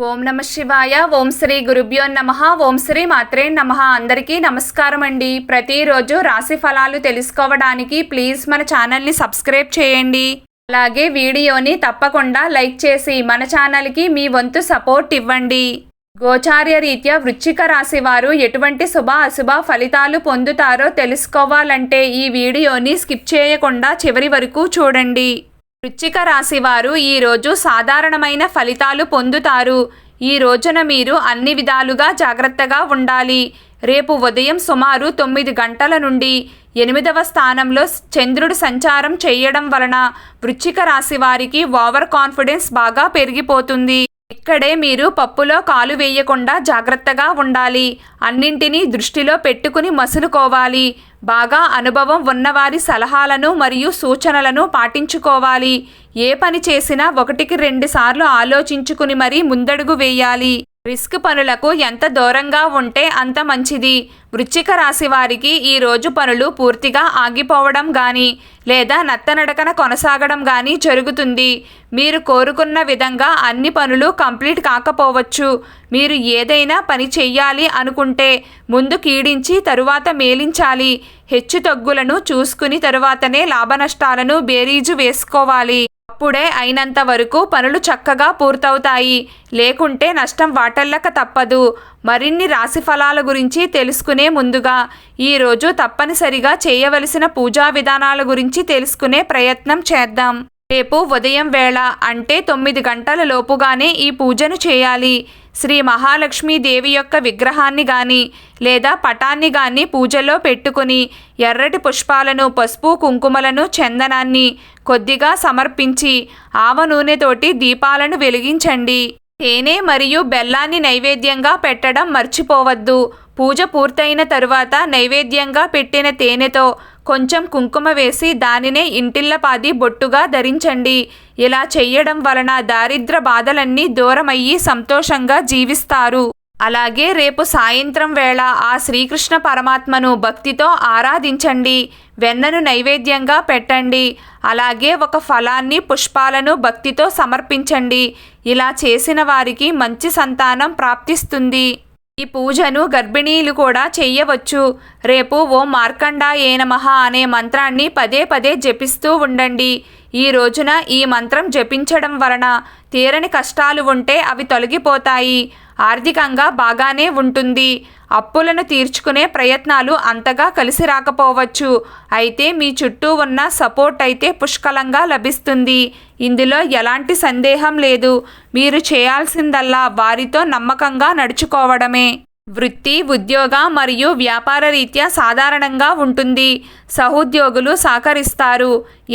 ఓం నమ శివాయ. ఓం శ్రీ గురుభ్యో నమః. ఓం శ్రీ మాత్రే నమః. అందరికీ నమస్కారం అండి. ప్రతిరోజు రాశి ఫలాలు తెలుసుకోవడానికి ప్లీజ్ మన ఛానల్ని సబ్స్క్రైబ్ చేయండి. అలాగే వీడియోని తప్పకుండా లైక్ చేసి మన ఛానల్కి మీ వంతు సపోర్ట్ ఇవ్వండి. గోచార్య రీత్యా వృశ్చిక రాశి వారు ఎటువంటి శుభ అశుభ ఫలితాలు పొందుతారో తెలుసుకోవాలంటే ఈ వీడియోని స్కిప్ చేయకుండా చివరి వరకు చూడండి. వృశ్చిక రాశి వారు ఈరోజు సాధారణమైన ఫలితాలు పొందుతారు. ఈ రోజున మీరు అన్ని విధాలుగా జాగ్రత్తగా ఉండాలి. రేపు ఉదయం సుమారు 9 గంటల నుండి 8వ స్థానంలో చంద్రుడు సంచారం చేయడం వలన వృశ్చిక రాశి వారికి ఓవర్ కాన్ఫిడెన్స్ బాగా పెరిగిపోతుంది. ఇక్కడే మీరు పప్పులో కాలు వేయకుండా జాగ్రత్తగా ఉండాలి. అన్నింటినీ దృష్టిలో పెట్టుకుని మసులుకోవాలి. బాగా అనుభవం ఉన్నవారి సలహాలను మరియు సూచనలను పాటించుకోవాలి. ఏ పని చేసినా 1-2 సార్లు ఆలోచించుకుని మరీ ముందడుగు వేయాలి. రిస్క్ పనులకు ఎంత దూరంగా ఉంటే అంత మంచిది. వృశ్చిక రాశి వారికి ఈరోజు పనులు పూర్తిగా ఆగిపోవడం కానీ లేదా నత్తనడకన కొనసాగడం కానీ జరుగుతుంది. మీరు కోరుకున్న విధంగా అన్ని పనులు కంప్లీట్ కాకపోవచ్చు. మీరు ఏదైనా పని చెయ్యాలి అనుకుంటే ముందు కీడించి తరువాత మేలించాలి. హెచ్చుతగ్గులను చూసుకుని తరువాతనే లాభనష్టాలను బేరీజు వేసుకోవాలి. అప్పుడే అయినంత వరకు పనులు చక్కగా పూర్తవుతాయి. లేకుంటే నష్టం వాటల్లక తప్పదు. మరిన్ని రాశి ఫలాల గురించి తెలుసుకునే ముందుగా ఈరోజు తప్పనిసరిగా చేయవలసిన పూజా విధానాల గురించి తెలుసుకునే ప్రయత్నం చేద్దాం. రేపు ఉదయం వేళ అంటే 9 గంటల లోపుగానే ఈ పూజను చేయాలి. శ్రీ మహాలక్ష్మీ దేవి యొక్క విగ్రహాన్ని కానీ లేదా పటాన్ని కానీ పూజలో పెట్టుకుని ఎర్రటి పుష్పాలను, పసుపు, కుంకుమలను, చందనాన్ని కొద్దిగా సమర్పించి ఆవ నూనెతోటి దీపాలను వెలిగించండి. తేనె మరియు బెల్లాన్ని నైవేద్యంగా పెట్టడం మర్చిపోవద్దు. పూజ పూర్తయిన తరువాత నైవేద్యంగా పెట్టిన తేనెతో కొంచెం కుంకుమ వేసి దానినే ఇంటిల్లపాది బొట్టుగా ధరించండి. ఇలా చెయ్యడం వలన దారిద్ర బాధలన్నీ దూరమయ్యి సంతోషంగా జీవిస్తారు. అలాగే రేపు సాయంత్రం వేళ ఆ శ్రీకృష్ణ పరమాత్మను భక్తితో ఆరాధించండి. వెన్నను నైవేద్యంగా పెట్టండి. అలాగే ఒక ఫలాన్ని, పుష్పాలను భక్తితో సమర్పించండి. ఇలా చేసిన వారికి మంచి సంతానం ప్రాప్తిస్తుంది. ఈ పూజను గర్భిణీలు కూడా చెయ్యవచ్చు. రేపు ఓం మార్కండాయే నమః అనే మంత్రాన్ని పదే పదే జపిస్తూ ఉండండి. ఈ రోజున ఈ మంత్రం జపించడం వలన తీరని కష్టాలు ఉంటే అవి తొలగిపోతాయి. ఆర్థికంగా బాగానే ఉంటుంది. అప్పులను తీర్చుకునే ప్రయత్నాలు అంతగా కలిసి రాకపోవచ్చు. అయితే మీ చుట్టూ ఉన్న సపోర్ట్ అయితే పుష్కలంగా లభిస్తుంది. ఇందులో ఎలాంటి సందేహం లేదు. మీరు చేయాల్సిందల్లా వారితో నమ్మకంగా నడుచుకోవడమే. వృత్తి, ఉద్యోగ మరియు వ్యాపార రీత్యా సాధారణంగా ఉంటుంది. సహోద్యోగులు సహకరిస్తారు.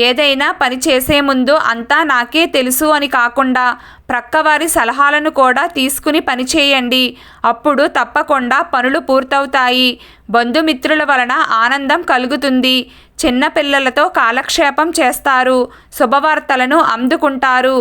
ఏదైనా పని చేసే ముందు అంతా నాకే తెలుసు అని కాకుండా ప్రక్కవారి సలహాలను కూడా తీసుకుని పనిచేయండి. అప్పుడు తప్పకుండా పనులు పూర్తవుతాయి. బంధుమిత్రుల వలన ఆనందం కలుగుతుంది. చిన్నపిల్లలతో కాలక్షేపం చేస్తారు. శుభవార్తలను అందుకుంటారు.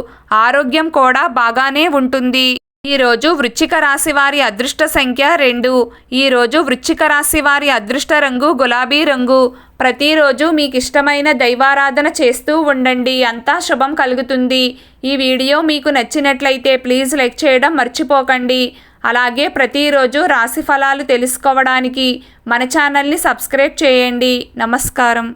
ఆరోగ్యం కూడా బాగానే ఉంటుంది. ఈరోజు వృశ్చిక రాశి వారి అదృష్ట సంఖ్య 2. ఈరోజు వృశ్చిక రాశి వారి అదృష్ట రంగు గులాబీ రంగు. ప్రతిరోజు మీకు ఇష్టమైన దైవారాధన చేస్తూ ఉండండి. అంతా శుభం కలుగుతుంది. ఈ వీడియో మీకు నచ్చినట్లయితే ప్లీజ్ లైక్ చేయడం మర్చిపోకండి. అలాగే ప్రతిరోజు రాశి ఫలాలు తెలుసుకోవడానికి మన ఛానల్ని సబ్స్క్రైబ్ చేయండి. నమస్కారం.